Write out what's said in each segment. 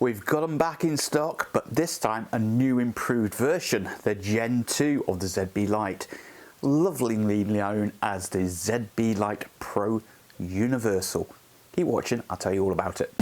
We've got them back in stock, but this time a new improved version, the Gen 2 of the ZBLite, lovingly known as the ZBLite Pro Universal. Keep watching, I'll tell you all about it.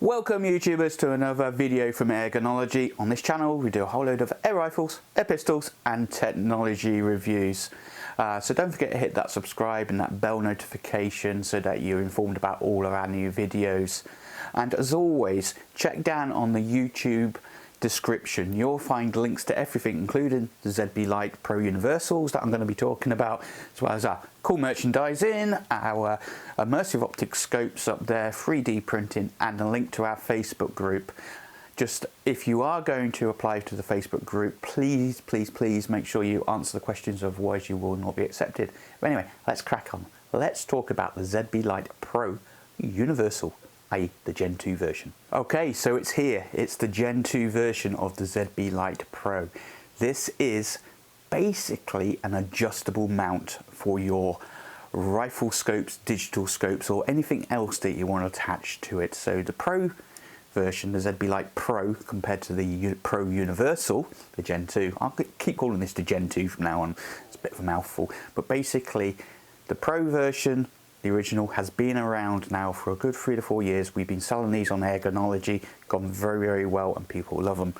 Welcome YouTubers to another video from Airgunology. On this channel we do a whole load of air rifles, air pistols and technology reviews. So don't forget to hit that subscribe and that bell notification so that you're informed about all of our new videos. And as always, check down on the YouTube description. You'll find links to everything, including the ZBLite Pro Universals that I'm going to be talking about, as well as our cool merchandising, our immersive optic scopes up there, 3D printing, and a link to our Facebook group. Just if you are going to apply to the Facebook group, please make sure you answer the questions, otherwise you will not be accepted. But anyway, let's crack on. Let's talk about the ZBLite Pro Universal, i.e. the Gen 2 version. Okay, so it's here. It's the Gen 2 version of the ZBLite Pro. This is basically an adjustable mount for your rifle scopes, digital scopes, or anything else that you want to attach to it. So the Pro version, the ZBLite Pro, compared to the Pro Universal, the Gen 2, I'll keep calling this the Gen 2 from now on, it's a bit of a mouthful, but basically the Pro version, the original, has been around now for a good 3 to 4 years. We've been selling these on Airgunology, gone very well, and people love them.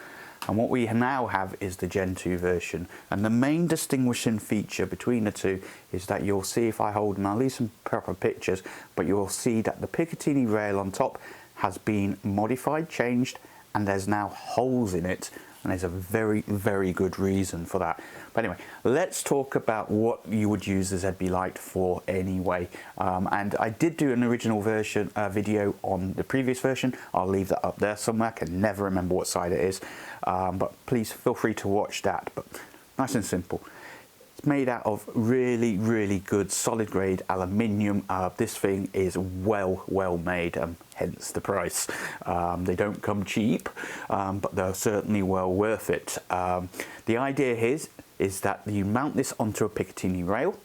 And what we now have is the Gen 2 version. And the main distinguishing feature between the two is that you'll see, if I hold, and I'll leave some proper pictures, but you'll see that the Picatinny rail on top has been modified, changed, and there's now holes in it. And there's a very good reason for that. But anyway, let's talk about what you would use the ZBLite for anyway. And I did do an original version video on the previous version. I'll leave that up there somewhere. I can never remember what side it is. But please feel free to watch that. But nice and simple. It's made out of really good solid grade aluminium. This thing is well made, hence the price. They don't come cheap, but they're certainly well worth it. The idea here is that you mount this onto a Picatinny rail.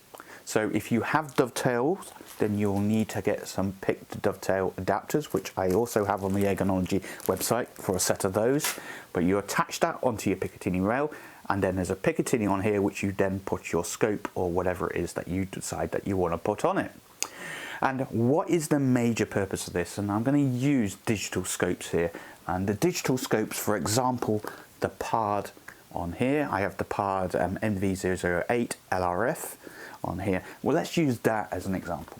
So if you have dovetails, then you'll need to get some picked dovetail adapters, which I also have on the Airgunology website for a set of those. But you attach that onto your Picatinny rail, and then there's a Picatinny on here which you then put your scope or whatever it is that you decide that you want to put on it. And what is the major purpose of this? And I'm going to use digital scopes here. And the digital scopes, for example, the PARD on here. I have the PARD NV008 LRF on here. Well, let's use that as an example.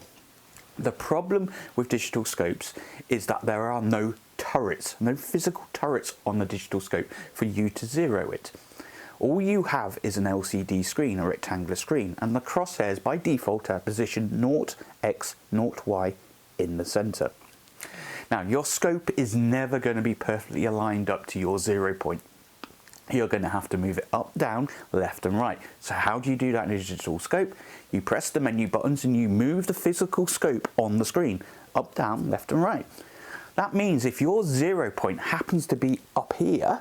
The problem with digital scopes is that there are no turrets, no physical turrets on the digital scope for you to zero it. All you have is an LCD screen, a rectangular screen, and the crosshairs by default are positioned 0x, 0y in the center. Now, your scope is never going to be perfectly aligned up to your 0 point. You're going to have to move it up, down, left and right. So how do you do that in a digital scope? You press the menu buttons and you move the physical scope on the screen, up, down, left and right. That means if your 0 point happens to be up here,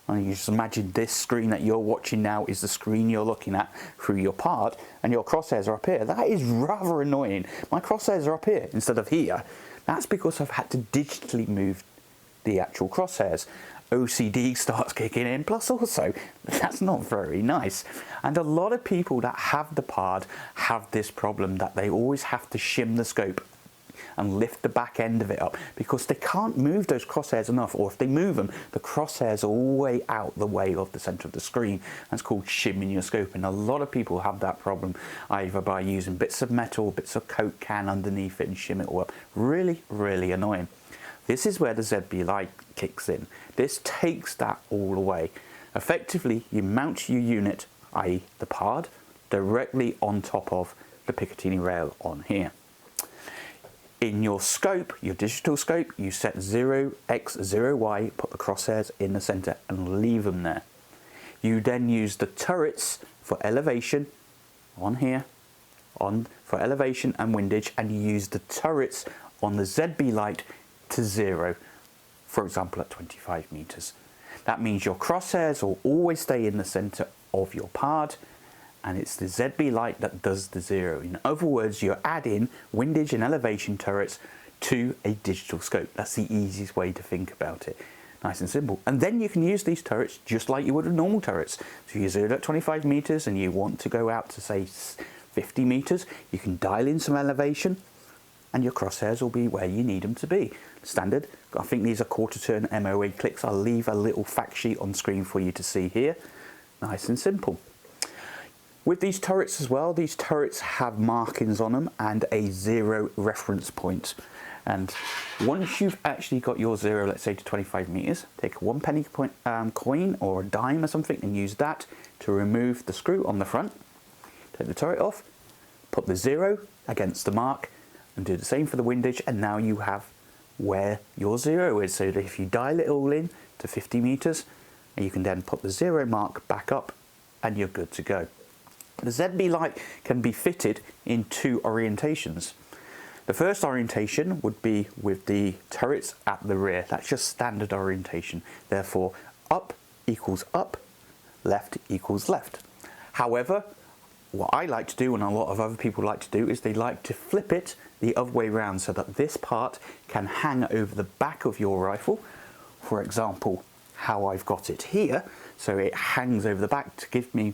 and you just imagine this screen that you're watching now is the screen you're looking at through your PARD, and your crosshairs are up here. That is rather annoying. My crosshairs are up here instead of here. That's because I've had to digitally move the actual crosshairs. OCD starts kicking in, plus also that's not very nice. And a lot of people that have the PARD have this problem, that they always have to shim the scope and lift the back end of it up because they can't move those crosshairs enough, or if they move them, the crosshairs are all the way out the way of the center of the screen. That's called shimming your scope, and a lot of people have that problem either by using bits of metal, bits of Coke can underneath it and shim it all up. Really, really annoying. This is where the ZBLite kicks in. This takes that all away. Effectively, you mount your unit, i.e. the PARD, directly on top of the Picatinny rail on here. In your scope, your digital scope, you set 0x, 0y, put the crosshairs in the center and leave them there. You then use the turrets for elevation on here, for elevation and windage, and you use the turrets on the ZBLite to 0, for example at 25 meters. That means your crosshairs will always stay in the center of your PARD, and it's the ZBLite that does the 0. In other words, you're adding windage and elevation turrets to a digital scope. That's the easiest way to think about it. Nice and simple. And then you can use these turrets just like you would with normal turrets. So you zero at 25 meters and you want to go out to say 50 meters, you can dial in some elevation and your crosshairs will be where you need them to be. Standard. I think these are quarter turn MOA clicks. I'll leave a little fact sheet on screen for you to see here. Nice and simple. With these turrets as well, these turrets have markings on them and a 0 reference point. And once you've actually got your 0, let's say to 25 meters, take a 1 penny coin or a dime or something and use that to remove the screw on the front. Take the turret off, put the 0 against the mark and do the same for the windage, and now you have where your 0 is. So that if you dial it all in to 50 meters, and you can then put the 0 mark back up and you're good to go. The ZBLite can be fitted in 2 orientations. The first orientation would be with the turrets at the rear. That's just standard orientation. Therefore, up equals up, left equals left. However, what I like to do, and a lot of other people like to do, is they like to flip it the other way around so that this part can hang over the back of your rifle. For example, how I've got it here. So it hangs over the back to give me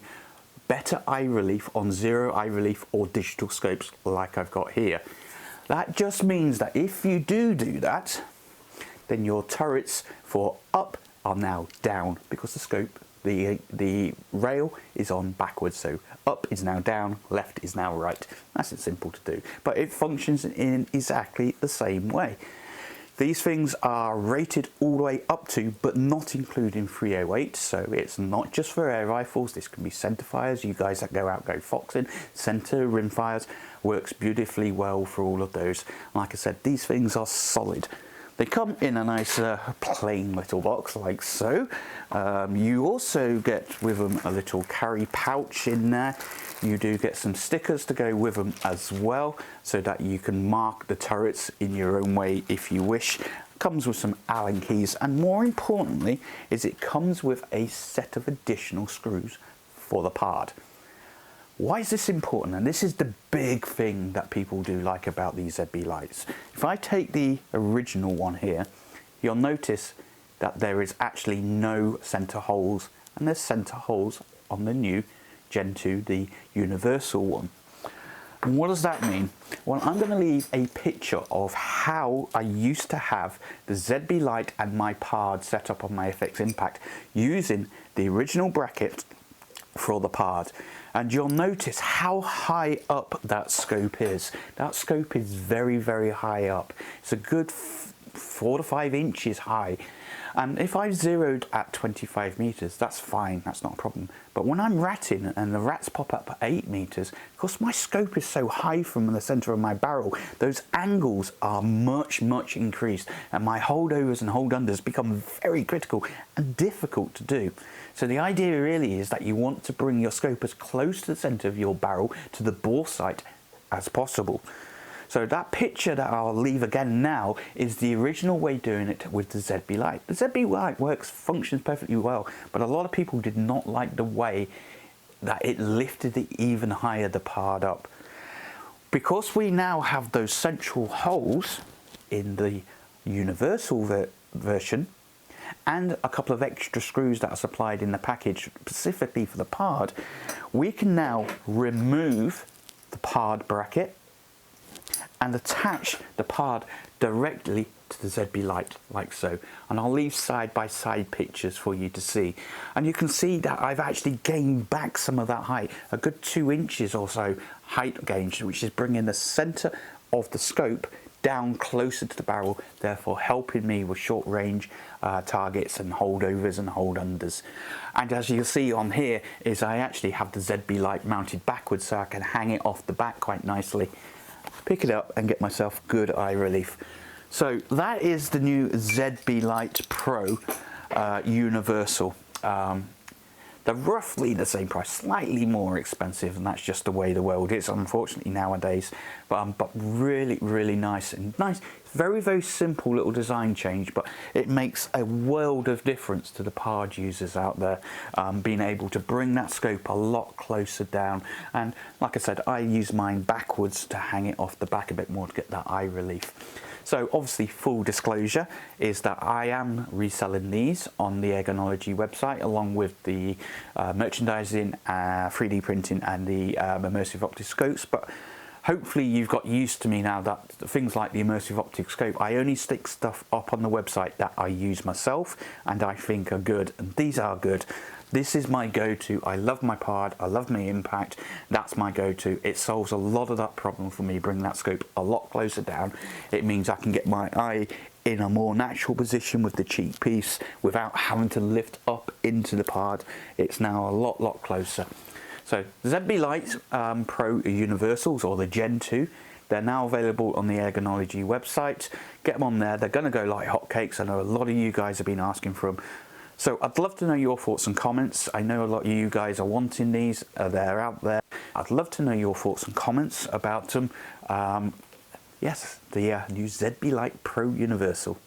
better eye relief on 0 eye relief or digital scopes like I've got here. That just means that if you do that, then your turrets for up are now down because the scope, the rail is on backwards. So up is now down, left is now right. That's simple to do, but it functions in exactly the same way. These things are rated all the way up to, but not including 308, so it's not just for air rifles. This can be centre fires. You guys that go out go foxing, centre rim fires, works beautifully well for all of those. Like I said, these things are solid. They come in a nice plain little box like so. You also get with them a little carry pouch in there. You do get some stickers to go with them as well, so that you can mark the turrets in your own way if you wish. Comes with some Allen keys, and more importantly is it comes with a set of additional screws for the PARD. Why is this important? And this is the big thing that people do like about these ZBLites. If I take the original one here, you'll notice that there is actually no center holes, and there's center holes on the new Gen 2, the Universal one. And what does that mean? Well, I'm going to leave a picture of how I used to have the ZBLite and my PARD set up on my FX Impact using the original bracket for the PARD. And you'll notice how high up that scope is. That scope is very, very high up. It's a good 4 to 5 inches high. And if I've zeroed at 25 meters, that's fine, that's not a problem. But when I'm ratting and the rats pop up at 8 meters, because my scope is so high from the center of my barrel, those angles are much increased, and my holdovers and hold unders become very critical and difficult to do. So the idea really is that you want to bring your scope as close to the center of your barrel to the bore sight as possible. So that picture that I'll leave again now is the original way doing it with the ZBLite. The ZBLite functions perfectly well, but a lot of people did not like the way that it lifted it even higher, the PARD up. Because we now have those central holes in the Universal version, and a couple of extra screws that are supplied in the package specifically for the pard, we can now remove the pard bracket and attach the pard directly to the ZBLite, like so. And I'll leave side by side pictures for you to see. And you can see that I've actually gained back some of that height, a good 2 inches or so height gain, which is bringing the center of the scope down closer to the barrel, therefore helping me with short range targets and holdovers and hold unders. And as you'll see on here is I actually have the ZBLite mounted backwards, so I can hang it off the back quite nicely, pick it up and get myself good eye relief. So that is the new ZBLite Pro Universal. They're roughly the same price, slightly more expensive, and that's just the way the world is, unfortunately, nowadays. But really, really nice. And nice, very, very simple little design change, but it makes a world of difference to the pard users out there, being able to bring that scope a lot closer down. And like I said, I use mine backwards to hang it off the back a bit more to get that eye relief. So obviously, full disclosure is that I am reselling these on the Airgunology website, along with the merchandising, 3D printing and the immersive optic scopes. But hopefully you've got used to me now that things like the immersive optic scope, I only stick stuff up on the website that I use myself and I think are good, and these are good. This is my go-to. I love my pard, I love my impact, that's my go-to. It solves a lot of that problem for me, bring that scope a lot closer down. It means I can get my eye in a more natural position with the cheek piece without having to lift up into the pard. It's now a lot closer. So ZBLite Pro Universals, or the Gen 2, they're now available on the Airgunology website. Get them on there, they're gonna go like hotcakes. I know a lot of you guys have been asking for them. So I'd love to know your thoughts and comments. I know a lot of you guys are wanting these, they're out there. I'd love to know your thoughts and comments about them. Yes, the new ZBLite Pro Universal.